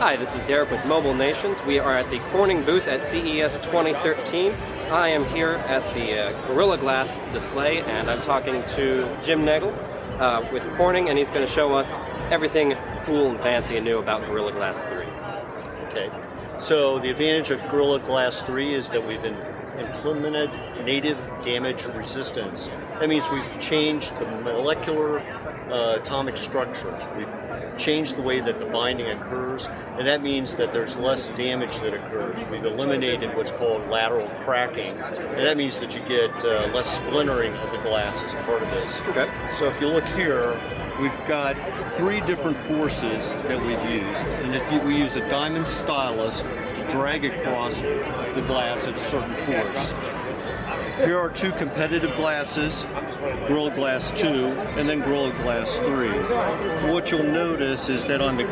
Hi, this is Derek with Mobile Nations. We are at the Corning booth at CES 2013. I am here at the Gorrilla Glass display, and I'm talking to Jim Nagel with Corning, and he's going to show us everything cool and fancy and new about Gorrilla Glass 3. Okay, so the advantage of Gorrilla Glass 3 is that we've implemented native damage resistance. That means we've changed the molecular atomic structure. We've changed the way that the binding occurs, and that means that there's less damage that occurs. We've eliminated what's called lateral cracking, and that means that you get less splintering of the glass as a part of this. Okay. So if you look here, we've got three different forces that we've used, and we use a diamond stylus to drag across the glass at a certain force. Here are two competitive glasses, Gorrilla Glass 2 and then Gorrilla Glass 3. What you'll notice is that on the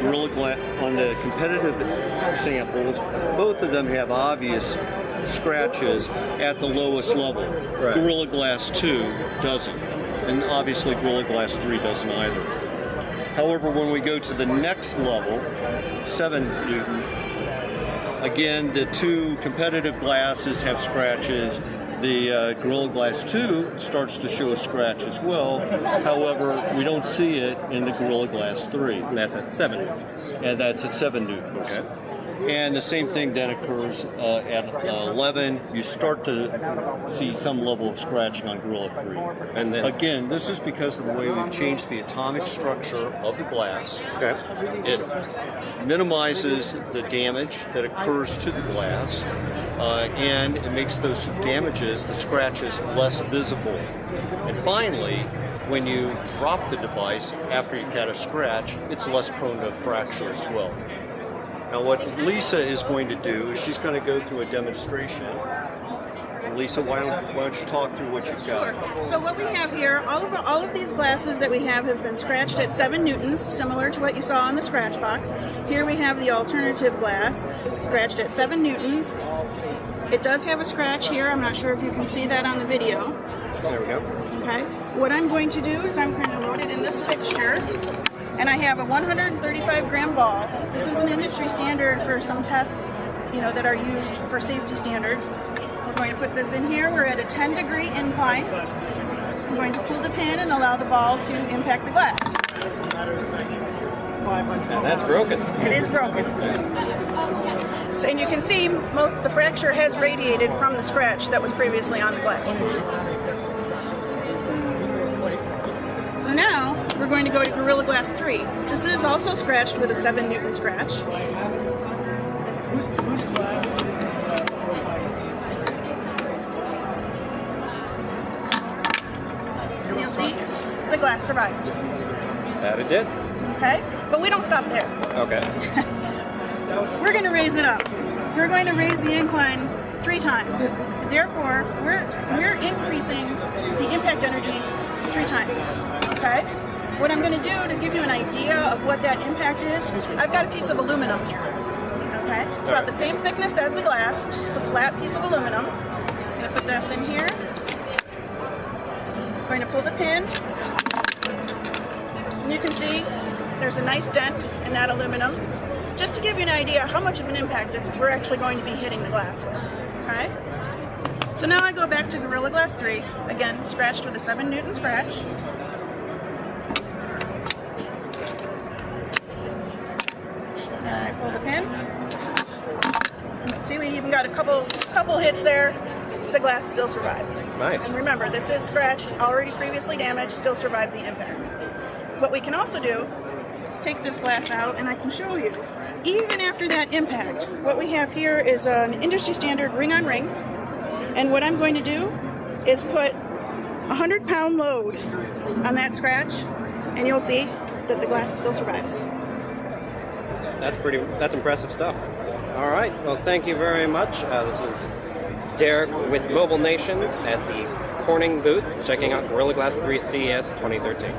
competitive samples, both of them have obvious scratches at the lowest level. Right. Gorrilla Glass 2 doesn't, and obviously Gorrilla Glass 3 doesn't either. However, when we go to the next level, 7 Newton, again, the two competitive glasses have scratches. The Gorrilla Glass 2 starts to show a scratch as well. However, we don't see it in the Gorrilla Glass 3. And that's at 7 newtons. And that's at 7 newtons. Okay. And the same thing then occurs at 11. You start to see some level of scratching on Gorilla 3. And then, again, this is because of the way we've changed the atomic structure of the glass. okay. It minimizes the damage that occurs to the glass, and it makes those damages, the scratches, less visible. And finally, when you drop the device after you've had a scratch, it's less prone to fracture as well. Now what Lisa is going to do is she's going to go through a demonstration. Lisa, why don't you talk through what you've got? Sure. So what we have here, all of these glasses that we have been scratched at 7 newtons, similar to what you saw on the scratch box. Here we have the alternative glass, scratched at 7 newtons. It does have a scratch here. I'm not sure if you can see that on the video. There we go. Okay. What I'm going to do is I'm going to load it in this fixture, and I have a 135 gram ball. This is an industry standard for some tests, that are used for safety standards. We're going to put this in here. We're at a 10-degree incline. I'm going to pull the pin and allow the ball to impact the glass. And that's broken. It is broken. So, and you can see the fracture has radiated from the scratch that was previously on the glass. So now we're going to go to Gorrilla Glass 3. This is also scratched with a 7 newton scratch. Whose glass is it? You'll see the glass survived. That it did. Okay, but we don't stop there. Okay. We're going to raise it up. We're going to raise the incline 3 times. Therefore, we're increasing the impact energy 3 times. Okay? What I'm going to do to give you an idea of what that impact is, I've got a piece of aluminum here. Okay? It's about the same thickness as the glass, just a flat piece of aluminum. I'm going to put this in here. I'm going to pull the pin. And you can see there's a nice dent in that aluminum, just to give you an idea how much of an impact we're actually going to be hitting the glass with. Okay? So now I go back to Gorrilla Glass 3, again, scratched with a 7 newton scratch. And I pull the pin. You can see we even got a couple hits there. The glass still survived. Nice. And remember, this is scratched, already previously damaged, still survived the impact. What we can also do is take this glass out, and I can show you, even after that impact, what we have here is an industry standard ring-on-ring. And what I'm going to do is put a 100-pound load on that scratch, and you'll see that the glass still survives. That's impressive stuff. All right. Well, thank you very much. This is Derek with Mobile Nations at the Corning booth, checking out Gorrilla Glass 3 at CES 2013.